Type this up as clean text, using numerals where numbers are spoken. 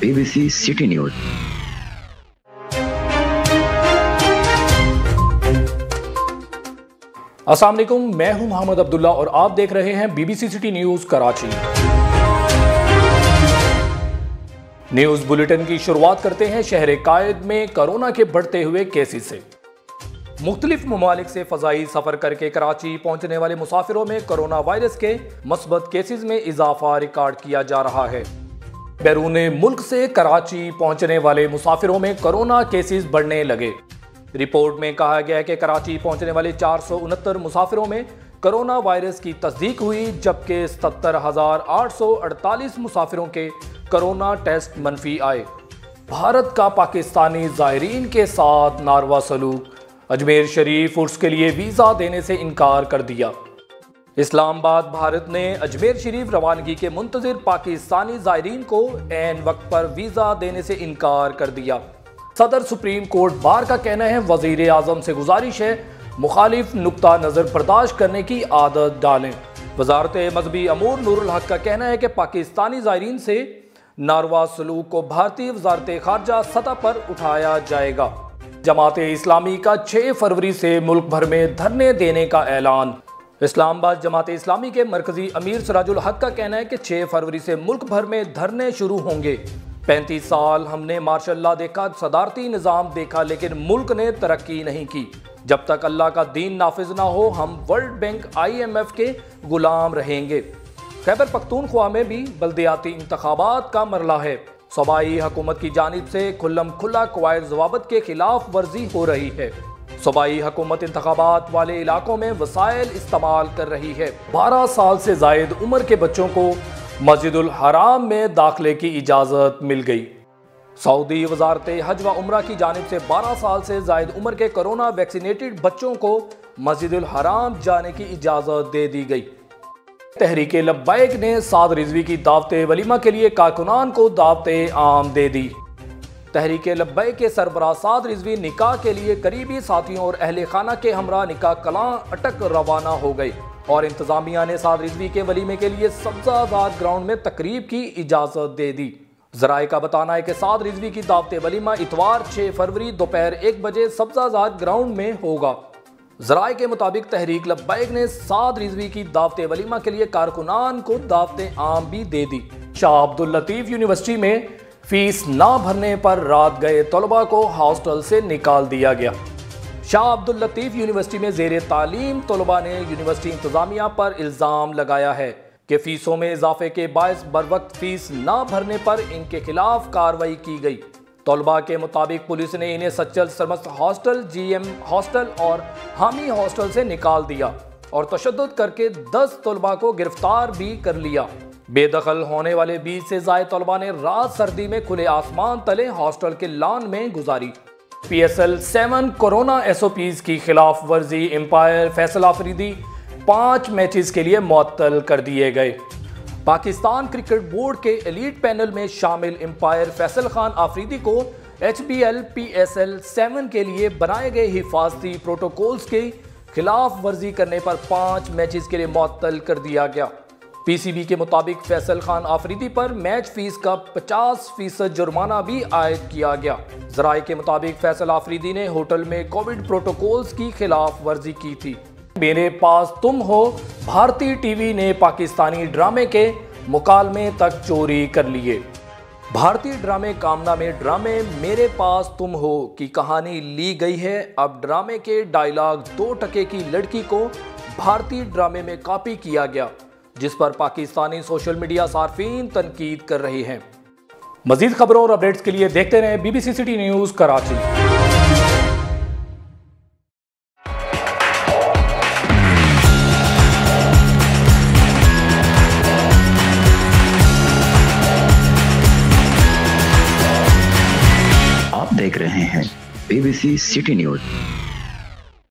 BBC city news. अस्सलाम वालेकुम, मैं हूं मोहम्मद अब्दुल्ला और आप देख रहे हैं BBC city news Karachi. News bulletin की शुरुआत करते हैं शहर कायद में कोरोना के बढ़ते हुए केसेस से। मुख्तलिफ ममालिक से फ़ज़ाई सफ़र करके कराची पहुंचने वाले मुसाफिरों में कोरोना वायरस के मस्बत केसेस में इजाफा रिकॉर्ड किया जा रहा है। बैरून मुल्क से कराची पहुंचने वाले मुसाफिरों में कोरोना केसेस बढ़ने लगे। रिपोर्ट में कहा गया है कि कराची पहुंचने वाले 469 मुसाफिरों में कोरोना वायरस की तस्दीक हुई, जबकि 77,848 मुसाफिरों के कोरोना टेस्ट मनफी आए। भारत का पाकिस्तानी ज़ायरीन के साथ नारवा सलूक, अजमेर शरीफ उर्स के लिए वीज़ा देने से इनकार कर दिया। इस्लामाबाद भारत ने अजमेर शरीफ रवानगी के मुंतज़िर पाकिस्तानी ज़ायरीन को ऐन वक्त पर वीज़ा देने से इनकार कर दिया। सदर सुप्रीम कोर्ट बार का कहना है, वज़ीर आज़म से गुजारिश है मुखालिफ नुक्ता नज़र बर्दाश्त करने की आदत डालें। वज़ारत मजहबी अमूर नूरुल हक का कहना है कि पाकिस्तानी ज़ायरीन से नारवा सलूक को भारतीय वज़ारत ख़ारजा सतह पर उठाया जाएगा। जमात इस्लामी का 6 फरवरी से मुल्क भर में धरने देने का ऐलान। इस्लामाबाद जमात इस्लामी के मरकजी अमीर सिराजुल हक का कहना है कि 6 फरवरी से मुल्क भर में धरने शुरू होंगे। 35 साल हमने मार्शल्लाह देखा, सदारती निज़ाम देखा, लेकिन मुल्क ने तरक्की नहीं की। जब तक अल्लाह का दीन नाफिज ना हो, हम वर्ल्ड बैंक IMF के गुलाम रहेंगे। खैबर पख्तूनख्वा में भी बल्दियाती इंतखाबात का मरला है। सूबाई हुकूमत की जानिब से खुल्लम खुल्ला कवायद ज़वाबित के खिलाफ वर्जी हो रही है। सूबाई हुकूमत इंतखाबात वाले इलाकों में वसाइल इस्तेमाल कर रही है। 12 साल से जायद उम्र के बच्चों को मस्जिदुल हराम में दाखिले की इजाज़त मिल गई। सऊदी वजारत हज व उम्रा की जानिब से 12 साल से जायद उम्र के कोरोना वैक्सीनेटेड बच्चों को मस्जिदुल हराम जाने की इजाज़त दे दी गई। तहरीक लब्बैक ने साद रिजवी की दावत वलीमा के लिए कारकुनान को दावत आम दे दी। तहरीक लब्बैक के सरबराह साद रिजवी निकाह के लिए करीबी साथियों और अहले खाना के हमरा निकाह कलां अटक रवाना हो गए और इंतजामिया ने साद रिजवी के वलीमे के लिए सब्ज़ाज़ाद ग्राउंड में तकरीब की इजाज़त दे दी। ज़राए का बताना है कि साद रिजवी की दावत वलीमा इतवार 6 फरवरी दोपहर 1 बजे सब्ज़ाज़ाद ग्राउंड में होगा। ज़राए के मुताबिक तहरीक लब्बैक ने साद रिजवी की दावत वलीमा के लिए कारकुनान को दावत आम भी दे दी। शाह अब्दुल लतीफ़ यूनिवर्सिटी में फीस ना भरने पर रात गए तलबा को हॉस्टल से निकाल दिया गया। शाह अब्दुल लतीफ़ यूनिवर्सिटी में ज़ेर तालीम तलबा ने यूनिवर्सिटी इंतज़ामिया पर इल्ज़ाम लगाया है कि फ़ीसों में इजाफे के बायस बर वक्त फ़ीस ना भरने पर इनके खिलाफ कार्रवाई की गई। तलबा के मुताबिक पुलिस ने इन्हें Sachal Sarmast hostel, GM hostel और हामी हॉस्टल से निकाल दिया और तशद्दुद करके 10 तलबा को गिरफ्तार भी कर लिया। बेदखल होने वाले 20 से ज़ायद तलबा ने रात सर्दी में खुले आसमान तले हॉस्टल के लॉन में गुजारी। PSL 7 कोरोना SOPs की खिलाफ वर्जी, एम्पायर फैसल आफरीदी 5 मैचेस के लिए मुअत्तल कर दिए गए। पाकिस्तान क्रिकेट बोर्ड के एलीट पैनल में शामिल एम्पायर फैसल खान आफरीदी को HBL PSL 7 के लिए बनाए गए हिफाजती प्रोटोकॉल्स के खिलाफ वर्जी करने पर 5 मैचेस के लिए मुअत्तल कर दिया गया। PCB के मुताबिक फैसल खान आफरीदी पर मैच फीस का 50% जुर्माना भी आयद किया गया। ज़राए के मुताबिक फैसल आफरीदी ने होटल में कोविड प्रोटोकॉल्स की खिलाफ वर्जी की थी। मेरे पास तुम हो भारतीय टीवी ने पाकिस्तानी ड्रामे के मुकालमे तक चोरी कर लिए। भारतीय ड्रामे कामना में ड्रामे मेरे पास तुम हो की कहानी ली गई है। अब ड्रामे के डायलॉग 2 टके की लड़की को भारतीय ड्रामे में कॉपी किया गया, जिस पर पाकिस्तानी सोशल मीडिया सार्फिन तनकीद कर रहे हैं। मजीद खबरों और अपडेट्स के लिए देखते रहें BBC सिटी न्यूज़ कराची। आप देख रहे हैं BBC सिटी न्यूज।